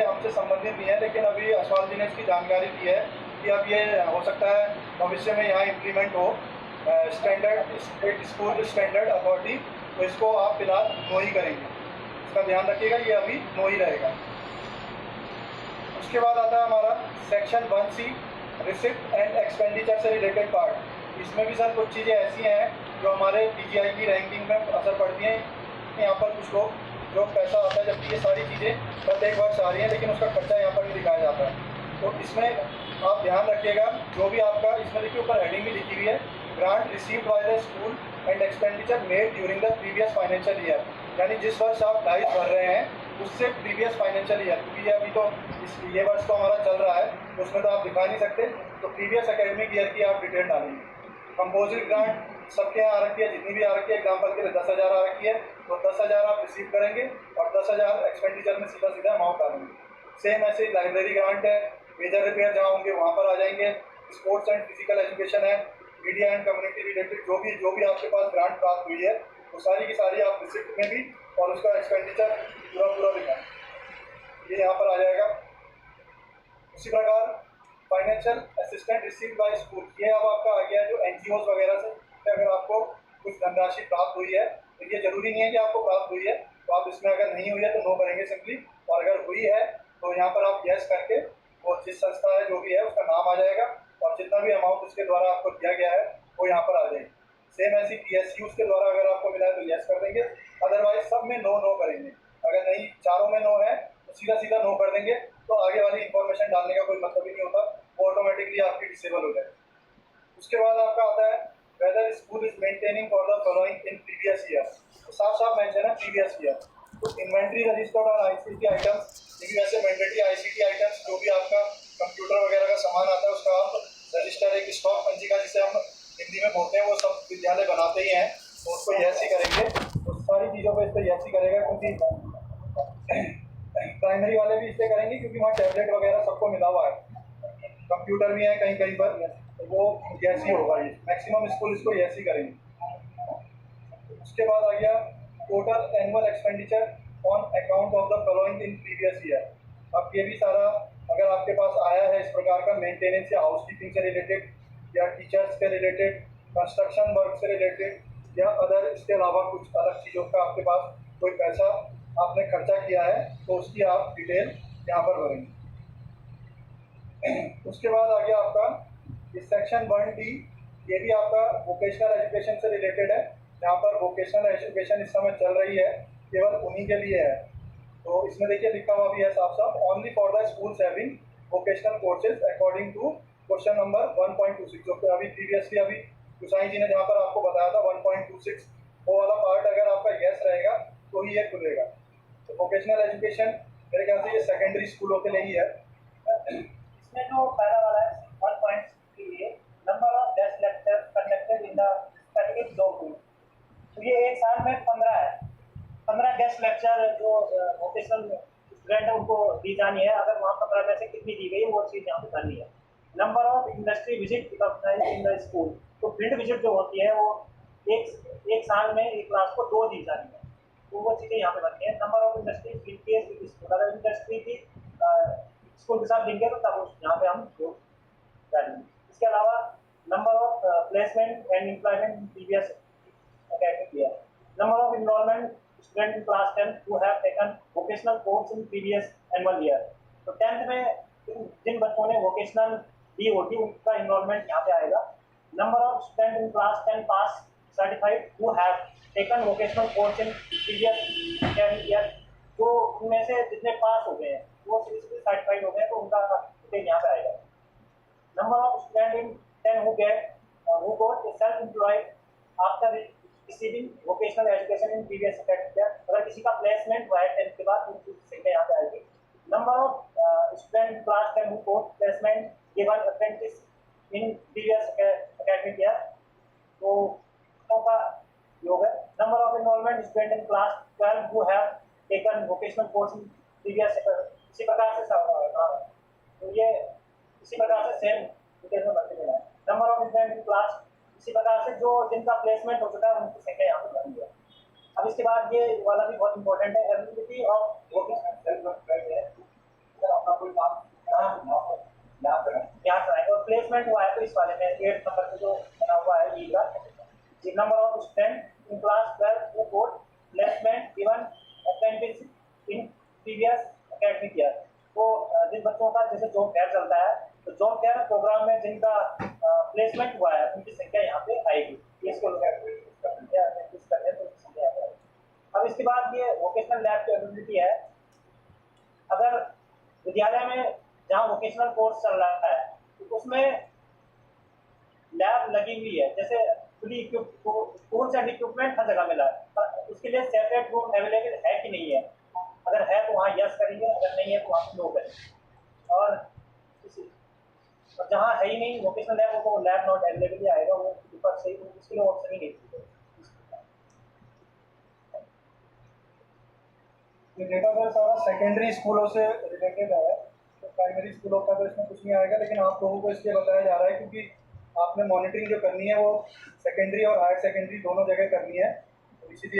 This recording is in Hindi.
ये हमसे संबंधित नहीं है, लेकिन अभी यशपाल जी ने इसकी जानकारी दी है कि अब ये हो सकता है भविष्य में यहाँ इम्प्लीमेंट हो standard state school standard authority, तो इसको आप फिलहाल नो ही करेंगे। इसका ध्यान रखिएगा, ये अभी नो ही रहेगा। उसके बाद आता है हमारा section 1C receipt and expenditure से रिलेटेड पार्ट। इसमें भी सर कुछ चीज़ें ऐसी हैं जो हमारे पीजीआई की रैंकिंग में असर पड़ती हैं। यहाँ पर कुछ लोग जो पैसा आता है, जबकि ये सारी चीज़ें प्रत्येक वर्ष आ रही हैं, लेकिन उसका खर्चा यहाँ पर नहीं दिखाया जाता है। तो इसमें आप ध्यान रखिएगा, जो भी आपका इसमें देखिए ऊपर हेडिंग भी लिखी हुई है, grant received by the school and expenditure made during the previous financial year, यानी जिस वर्ष आप डाइस भर रहे हैं उससे प्रीवियस फाइनेंशियल ईयर, क्योंकि अभी तो ये वर्ष तो हमारा चल रहा है, तो उसमें तो आप दिखा नहीं सकते, तो प्रीवियस एकेडमिक ईयर की आप डिटेल डालेंगे। कंपोजिट ग्रांट सबके यहाँ आ रखी है, जितनी भी आ रखी है, एग्जाम्पल के लिए 10,000 आ रखी है, तो 10,000 आप रिसीव करेंगे और 10,000 एक्सपेंडिचर में सीधा सीधा अमाउंट डालेंगे। सेम ऐसे लाइब्रेरी ग्रांट है, मेजर रिपेयर जहाँ होंगे वहाँ पर आ जाएंगे। स्पोर्ट्स एंड फिजिकल एजुकेशन है, मीडिया एंड कम्युनिटी रिलेटेड जो भी आपके पास ग्रांट प्राप्त हुई है, वो सारी की सारी आप रिसिप्ट में भी और उसका एक्सपेंडिचर पूरा दिखाएं, ये यहाँ पर आ जाएगा। उसी प्रकार financial assistant received by school, ये अब आपका आ गया जो एनजीओज वगैरह से अगर आपको कुछ धनराशि प्राप्त हुई है, तो ये जरूरी नहीं है कि आपको प्राप्त हुई है, तो आप इसमें अगर नहीं हुई है तो नो करेंगे सिंपली, और अगर हुई है तो यहाँ पर आप यस करके वो जिस संस्था है जो भी है उसका नाम आ जाएगा और जितना भी अमाउंट उसके द्वारा आपको दिया गया है वो यहाँ पर आ जाएगी। सेम ऐसी PSUs के द्वारा अगर आपको मिला है तो यस कर देंगे, अदरवाइज सब में नो करेंगे। अगर नहीं चारों में नो है तो सीधा नो कर देंगे, तो आगे वाली इंफॉर्मेशन डालने का कोई मतलब ही नहीं होता, वो ऑटोमेटिकली आपकी डिसेबल हो जाए। उसके बाद आपका आता है whether school is maintaining for the following in previous year, तो साफ मेंशन है प्रीवियस ईयर। तो इन्वेंट्री रजिस्टर्ड और ICT आइटम्स, लेकिन वैसे मैंडेटरी ICT आइटम्स जो भी आपका कंप्यूटर वगैरह का सामान आता है उसका आप रजिस्टर एक स्टॉक पंजिका जिसे हम हिंदी में बोलते हैं, वो सब विद्यालय बनाते ही हैं, तो उसको यस ही करेंगे। तो सारी चीज़ों पर इस पर यस ही करेगा, क्योंकि प्राइमरी वाले भी इससे करेंगे क्योंकि वहाँ टैबलेट वगैरह सबको मिला हुआ है, कंप्यूटर भी है कहीं पर, तो वो यस ही होगा, ये मैक्सिमम स्कूल इसको यस ही करेंगे। उसके बाद आ गया total annual expenditure on account of the following in previous year. अब ये भी सारा अगर आपके पास आया है इस प्रकार का मेंटेनेंस या हाउसकीपिंग से रिलेटेड या टीचर्स के रिलेटेड, कंस्ट्रक्शन वर्क से रिलेटेड या अदर इसके अलावा कुछ अलग चीज़ों का आपके पास कोई पैसा आपने खर्चा किया है, तो उसकी आप डिटेल यहाँ पर भरेंगे। उसके बाद आ गया आपका इस सेक्शन 1D, ये भी आपका वोकेशनल एजुकेशन से रिलेटेड है। यहाँ पर वोकेशनल एजुकेशन इस समय चल रही है, केवल उन्हीं के लिए है। तो इसमें देखिए लिखा हुआ भी है साफ only for the schools having vocational courses according to question number 1.26, जो कि अभी प्रीवियसली अभी गुसाई जी ने जहाँ पर आपको बताया था 1.26, वो वाला पार्ट अगर आपका यस रहेगा तो ही ये खुलेगा। तो वोकेशनल एजुकेशन मेरे ख्याल से ये सेकेंडरी स्कूलों के लिए ही है। इसमें जो पहला वाला है 1 के लिए number of guest lectures conducted in the specific document, तो ये एक साल में 15 है, 15 गेस्ट लेक्चर जो वोकेशनल स्टूडेंट है उनको दी जानी है। अगर वहाँ 15 में से कितनी दी गई वो चीज़ यहाँ पे करनी है। Number of industry visit in the school, तो फील्ड विजिट जो होती है वो एक साल में एक क्लास को 2 दी जानी है, तो वो चीज़ें यहाँ पे बनती है। Number of industry in case school, अगर इंडस्ट्री की स्कूल के साथ लिंक है तो तब यहाँ पे हम दो डालेंगे। इसके अलावा number of placement and employment in previous academic year, number of enrollment student in class 10 who have taken vocational course in previous annual year, तो 10th में जिन बच्चों ने वोकेशनल दी होगी उनका इनरोलमेंट यहाँ पे आएगा। Number of student in class 10 pass certified who have taken vocational course in previous academic year, तो उनमें से जितने पास हो गए हैं वो सीधे सर्टिफाइड हो गए तो उनका डिटेल यहाँ पे आएगा। Number of student in 10 who got self employed after receiving vocational education in previous academic year, अगर किसी का प्लेसमेंट हुआ है 10th के बाद उनकी संख्या यहाँ पे आएगी। Number of student class 10 who got placement given apprentice in previous academic year, तो का योग है। Number of enrolment student in class 12 who have taken vocational course in previous, इसी प्रकार से तो ये इसी प्रकार से सेम डिटेल में बढ़ते जाना है। Number of student in class, इसी प्रकार से जो जिनका प्लेसमेंट हो चुका है उनकी संख्या यहाँ पर बनी है। अब इसके बाद ये वाला भी बहुत इंपॉर्टेंट है, एलिजिबिलिटी ऑफ वोकेशनल यहाँ से आएंगे और प्लेसमेंट हुआ है तो इस वाले में 8 नंबर पे जो बना हुआ है ये का the number of students in class 12 who got placement given apprenticeship in previous academic year। तो जिन बच्चों का जैसे जॉब फेयर चलता है तो जॉब फेयर प्रोग्राम में जिनका प्लेसमेंट हुआ है उनकी संख्या यहाँ पे आएगी। इसको लोग एनालिसिस करते हैं तो उनकी संख्या आ जाएगी। अब इसके बाद ये वोकेशनल लैब की एबिलिटी है। अगर विद्यालय में जहाँ वोकेशनल कोर्स चल रहा है तो उसमें लैब लगी हुई है, जैसे fully equipped tools and equipment हर जगह मिला है, उसके लिए सेपरेट रूम अवेलेबल है कि नहीं है। अगर है तो वहाँ यस करेंगे, अगर नहीं है तो वहाँ नो करेंगे। और जहाँ है ही नहीं वोकेशनल लैब को लैब नॉट अवेलेबल ही आएगा, वो ऊपर से उसके लिए ऑप्शन ही नहीं है। ये डेटा सर सारा सेकेंडरी स्कूलों से रिलेटेड है, तो प्राइमरी स्कूलों का तो इसमें कुछ नहीं आएगा, लेकिन आप लोगों को इसलिए बताया जा रहा है क्योंकि आपने मॉनिटरिंग जो करनी है वो सेकेंडरी और हायर सेकेंडरी दोनों जगह करनी है।